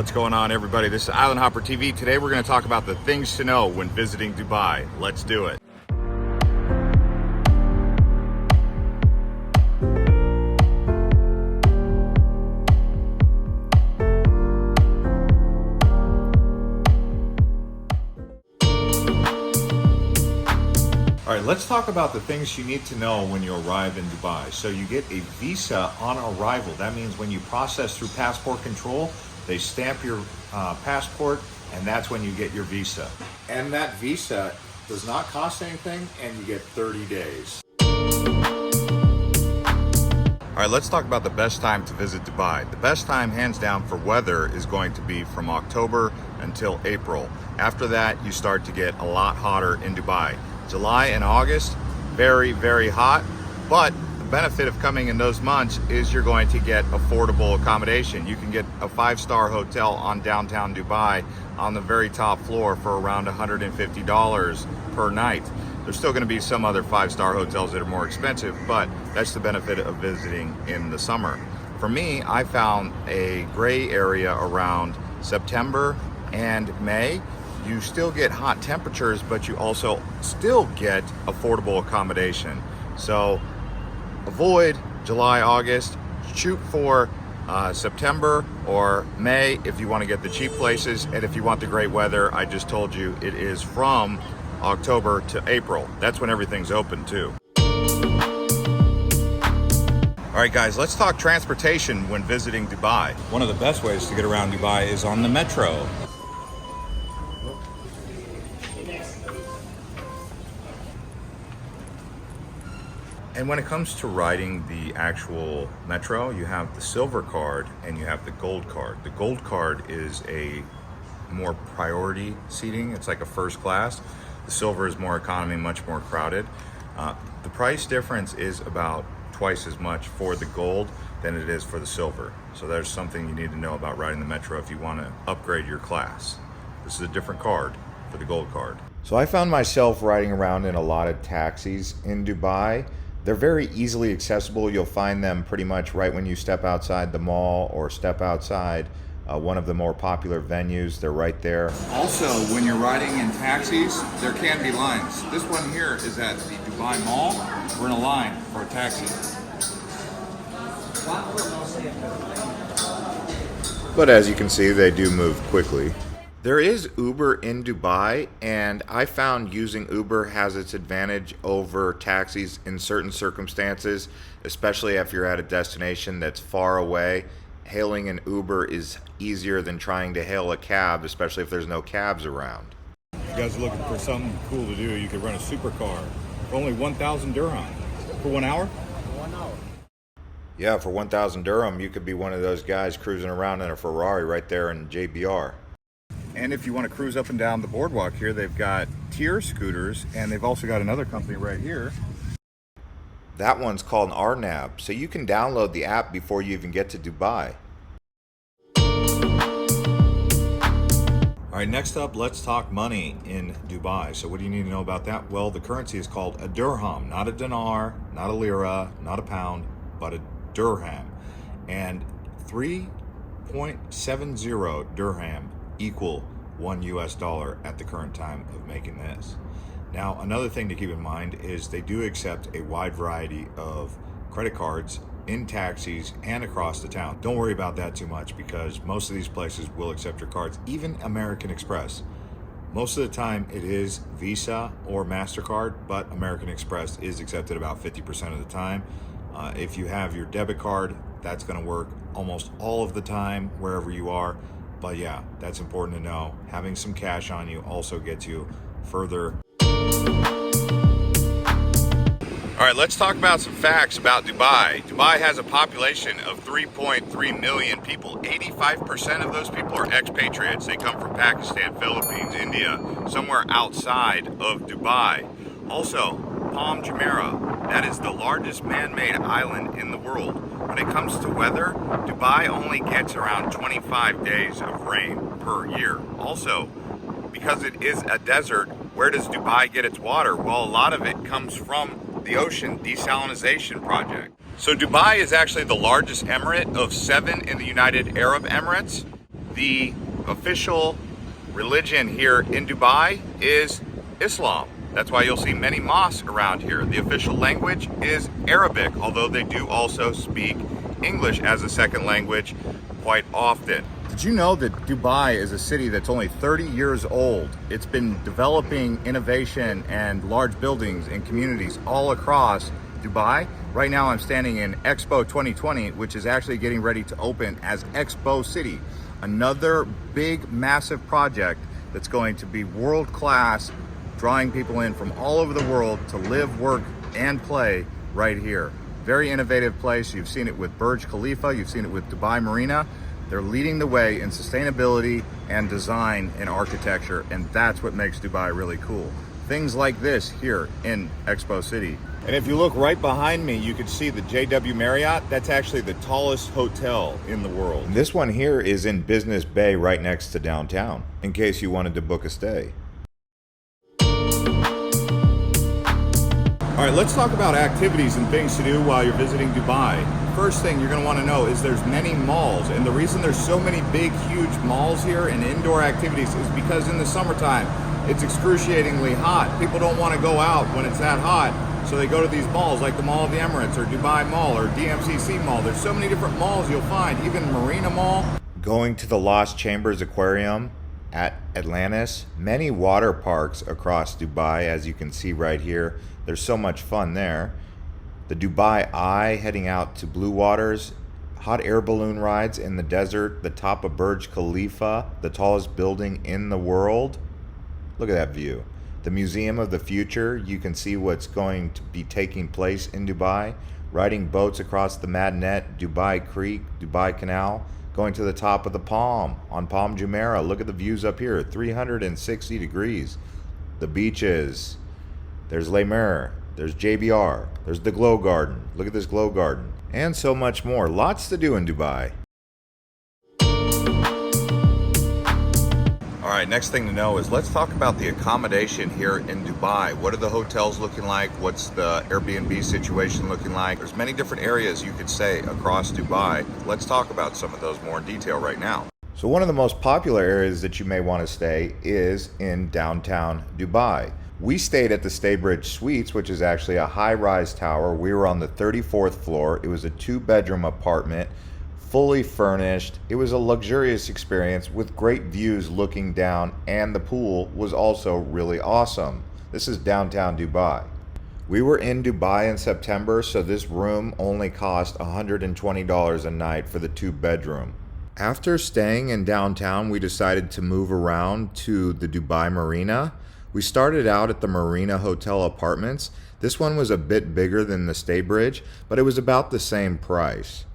What's going on, everybody? This is Island Hopper TV. Today we're going to talk about the things to know when visiting Dubai. Let's do it. All right, let's talk about the things you need to know when you arrive in Dubai. So you get a visa on arrival. That means when you process through passport control, they stamp your passport, and that's when you get your visa. And that visa does not cost anything, and you get 30 days. All right, let's talk about the best time to visit Dubai. The best time, hands down, for weather is going to be from October until April. After that, you start to get a lot hotter in Dubai. July and August, very, very hot, but the benefit of coming in those months is you're going to get affordable accommodation. You can get a 5-star hotel on downtown Dubai on the very top floor for around $150 per night. There's still going to be some other 5-star hotels that are more expensive, but that's the benefit of visiting in the summer. For me, I found a gray area around September and May. You still get hot temperatures, but you also still get affordable accommodation. So avoid July, August, shoot for September or May if you want to get the cheap places. And if you want the great weather, I just told you it is from October to April. That's when everything's open too. All right, guys, let's talk transportation when visiting Dubai. One of the best ways to get around Dubai is on the metro. And when it comes to riding the actual metro, you have the silver card and you have the gold card. The gold card is a more priority seating. It's like a first class. The silver is more economy, much more crowded. The price difference is about twice as much for the gold than it is for the silver. So there's something you need to know about riding the metro if you want to upgrade your class. This is a different card for the gold card. So I found myself riding around in a lot of taxis in Dubai. They're very easily accessible. You'll find them pretty much right when you step outside the mall or step outside one of the more popular venues. They're right there. Also, when you're riding in taxis, there can be lines. This one here is at the Dubai Mall. We're in a line for a taxi. But as you can see, they do move quickly. There is Uber in Dubai, and I found using Uber has its advantage over taxis in certain circumstances, especially if you're at a destination that's far away. Hailing an Uber is easier than trying to hail a cab, especially if there's no cabs around. If you guys are looking for something cool to do, you could rent a supercar for only 1,000 dirham. For 1 hour? 1 hour. Yeah, for 1,000 dirham, you could be one of those guys cruising around in a Ferrari right there in JBR. And if you want to cruise up and down the boardwalk here, they've got tier scooters, and they've also got another company right here. That one's called Arnab, so you can download the app before you even get to Dubai. All right, next up, let's talk money in Dubai. So what do you need to know about that? Well, the currency is called a dirham, not a dinar, not a lira, not a pound, but a dirham. And 3.70 dirham equal $1 US at the current time of making this. Now, another thing to keep in mind is they do accept a wide variety of credit cards in taxis and across the town. Don't worry about that too much because most of these places will accept your cards, even American Express. Most of the time it is Visa or MasterCard, but American Express is accepted about 50% of the time. If you have your debit card, that's going to work almost all of the time wherever you are. But yeah, that's important to know. Having some cash on you also gets you further. All right, let's talk about some facts about Dubai. Dubai has a population of 3.3 million people. 85% of those people are expatriates. They come from Pakistan, Philippines, India, somewhere outside of Dubai. Also, Palm Jumeirah, that is the largest man-made island in the world. When it comes to weather, Dubai only gets around 25 days of rain per year. Also, because it is a desert, where does Dubai get its water? Well, a lot of it comes from the ocean desalination project. So Dubai is actually the largest emirate of 7 in the United Arab Emirates. The official religion here in Dubai is Islam. That's why you'll see many mosques around here. The official language is Arabic, although they do also speak English as a second language quite often. Did you know that Dubai is a city that's only 30 years old? It's been developing innovation and large buildings and communities all across Dubai. Right now I'm standing in Expo 2020, which is actually getting ready to open as Expo City. Another big, massive project that's going to be world-class, drawing people in from all over the world to live, work, and play right here. Very innovative place. You've seen it with Burj Khalifa, you've seen it with Dubai Marina. They're leading the way in sustainability and design and architecture, and that's what makes Dubai really cool. Things like this here in Expo City. And if you look right behind me, you can see the JW Marriott. That's actually the tallest hotel in the world. This one here is in Business Bay right next to downtown, in case you wanted to book a stay. All right, let's talk about activities and things to do while you're visiting Dubai. First thing you're going to want to know is there's many malls, and the reason there's so many big, huge malls here and indoor activities is because in the summertime it's excruciatingly hot. People don't want to go out when it's that hot, so they go to these malls like the Mall of the Emirates or Dubai Mall or DMCC Mall. There's so many different malls you'll find, even Marina Mall. Going to the Lost Chambers Aquarium at Atlantis, many water parks across Dubai, as you can see right here. There's so much fun there. The Dubai Eye, heading out to Blue Waters, hot air balloon rides in the desert, the top of Burj Khalifa, the tallest building in the world. Look at that view. The Museum of the Future, you can see what's going to be taking place in Dubai. Riding boats across the Madinat, Dubai Creek, Dubai Canal, going to the top of the Palm, on Palm Jumeirah. Look at the views up here, 360 degrees. The beaches. There's Le Mer, there's JBR, there's the Glow Garden. Look at this Glow Garden. And so much more. Lots to do in Dubai. All right, next thing to know is let's talk about the accommodation here in Dubai. What are the hotels looking like? What's the Airbnb situation looking like? There's many different areas you could stay across Dubai. Let's talk about some of those more in detail right now. So one of the most popular areas that you may want to stay is in downtown Dubai. We stayed at the Staybridge Suites, which is actually a high-rise tower. We were on the 34th floor. It was a 2-bedroom apartment, fully furnished. It was a luxurious experience with great views looking down, and the pool was also really awesome. This is downtown Dubai. We were in Dubai in September, so this room only cost $120 a night for the 2-bedroom. After staying in downtown, we decided to move around to the Dubai Marina. We started out at the Marina Hotel Apartments. This one was a bit bigger than the Staybridge, but it was about the same price.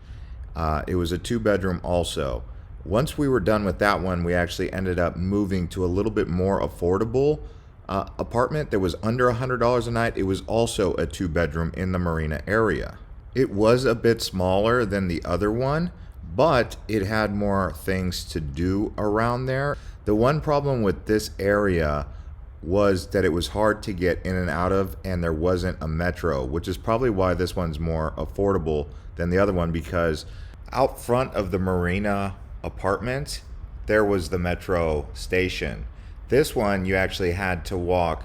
It was a 2-bedroom also. Once we were done with that one, we actually ended up moving to a little bit more affordable apartment that was under $100 a night. It was also a 2-bedroom in the Marina area. It was a bit smaller than the other one, but it had more things to do around there. The one problem with this area was that it was hard to get in and out of, and there wasn't a metro, which is probably why this one's more affordable than the other one, because out front of the Marina apartment there was the metro station. This one you actually had to walk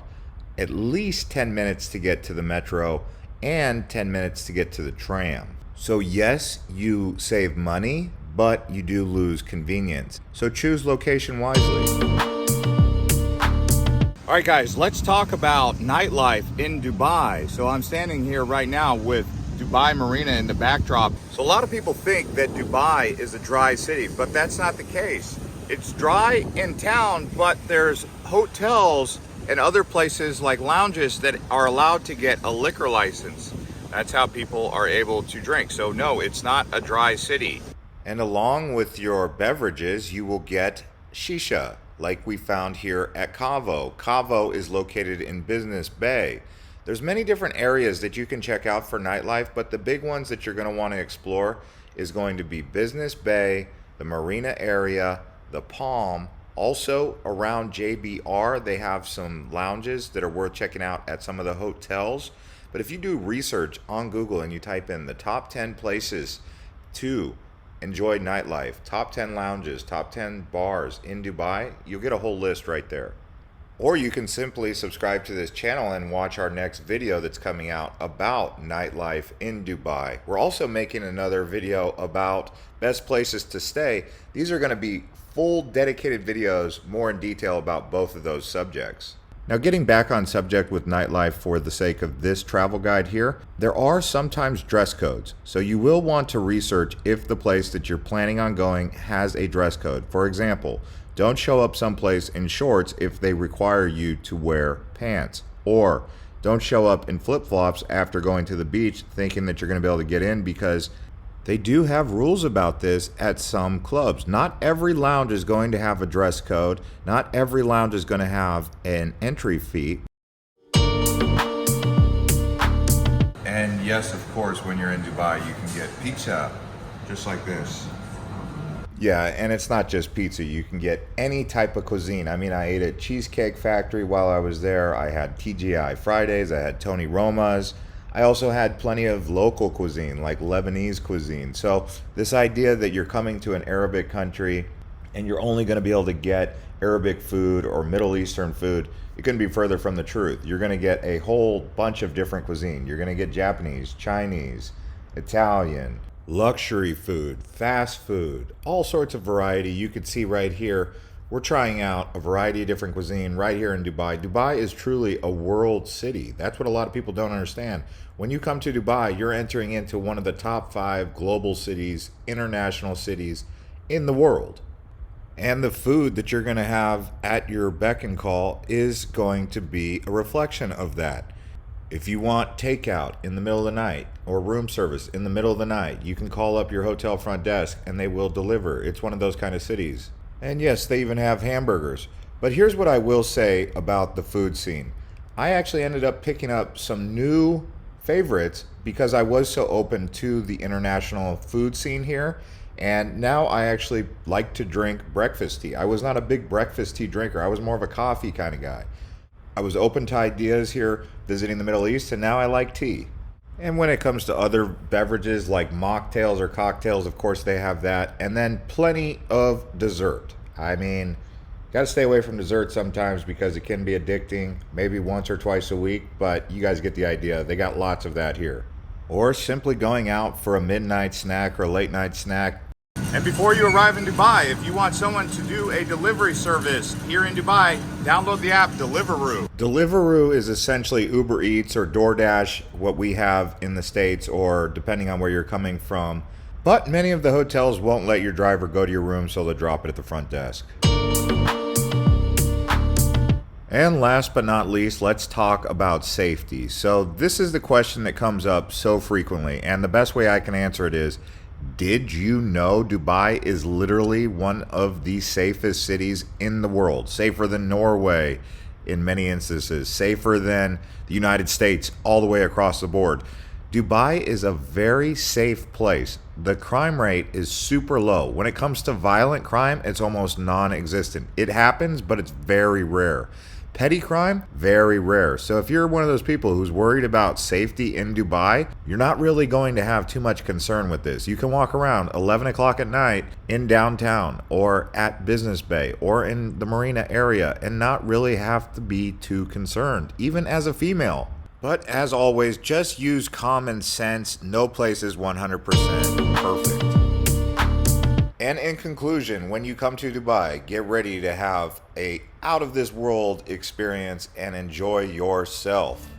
at least 10 minutes to get to the metro and 10 minutes to get to the tram. So yes, you save money, but you do lose convenience. So choose location wisely. All right, guys, let's talk about nightlife in Dubai. So I'm standing here right now with Dubai Marina in the backdrop. So a lot of people think that Dubai is a dry city, but that's not the case. It's dry in town, but there's hotels and other places like lounges that are allowed to get a liquor license. That's how people are able to drink. So no, it's not a dry city. And along with your beverages, you will get shisha, like we found here at Cavo. Cavo is located in Business Bay. There's many different areas that you can check out for nightlife, but the big ones that you're going to want to explore is going to be Business Bay, the Marina area, the Palm. Also around JBR, they have some lounges that are worth checking out at some of the hotels. But if you do research on Google and you type in the top 10 places to enjoy nightlife, top 10 lounges, top 10 bars in Dubai, you'll get a whole list right there. Or you can simply subscribe to this channel and watch our next video that's coming out about nightlife in Dubai. We're also making another video about best places to stay. These are going to be full dedicated videos more in detail about both of those subjects. Now, getting back on subject with nightlife for the sake of this travel guide here, there are sometimes dress codes. So you will want to research if the place that you're planning on going has a dress code. For example, don't show up someplace in shorts if they require you to wear pants. Or don't show up in flip-flops after going to the beach thinking that you're going to be able to get in, because they do have rules about this at some clubs. Not every lounge is going to have a dress code. Not every lounge is going to have an entry fee. And yes, of course, when you're in Dubai, you can get pizza just like this. Yeah, and it's not just pizza. You can get any type of cuisine. I mean, I ate at Cheesecake Factory while I was there. I had TGI Fridays. I had Tony Roma's. I also had plenty of local cuisine, like Lebanese cuisine. So this idea that you're coming to an Arabic country and you're only going to be able to get Arabic food or Middle Eastern food, it couldn't be further from the truth. You're going to get a whole bunch of different cuisine. You're going to get Japanese, Chinese, Italian, luxury food, fast food, all sorts of variety. You could see right here, we're trying out a variety of different cuisine right here in Dubai. Dubai is truly a world city. That's what a lot of people don't understand. When you come to Dubai, you're entering into one of the top 5 global cities, international cities in the world. And the food that you're going to have at your beck and call is going to be a reflection of that. If you want takeout in the middle of the night or room service in the middle of the night, you can call up your hotel front desk and they will deliver. It's one of those kind of cities. And yes, they even have hamburgers. But here's what I will say about the food scene. I actually ended up picking up some new favorites because I was so open to the international food scene here. And now I actually like to drink breakfast tea. I was not a big breakfast tea drinker. I was more of a coffee kind of guy. I was open to ideas here visiting the Middle East, and now I like tea. And when it comes to other beverages like mocktails or cocktails, of course they have that. And then plenty of dessert. I mean, got to stay away from dessert sometimes because it can be addicting, maybe once or twice a week, but you guys get the idea. They got lots of that here. Or simply going out for a midnight snack or a late night snack. And before you arrive in Dubai, if you want someone to do a delivery service here in Dubai, download the app Deliveroo. Deliveroo is essentially Uber Eats or DoorDash, what we have in the States, or depending on where you're coming from. But many of the hotels won't let your driver go to your room, so they'll drop it at the front desk. And last but not least, let's talk about safety. So this is the question that comes up so frequently, and the best way I can answer it is, did you know Dubai is literally one of the safest cities in the world? Safer than Norway in many instances, safer than the United States all the way across the board. Dubai is a very safe place. The crime rate is super low. When it comes to violent crime, it's almost non-existent. It happens, but it's very rare. Petty crime, very rare. So if you're one of those people who's worried about safety in Dubai, you're not really going to have too much concern with this. You can walk around 11 o'clock at night in downtown or at Business Bay or in the marina area and not really have to be too concerned, even as a female. But as always, just use common sense. No place is 100% perfect. And in conclusion, when you come to Dubai, get ready to have a out of this world experience and enjoy yourself.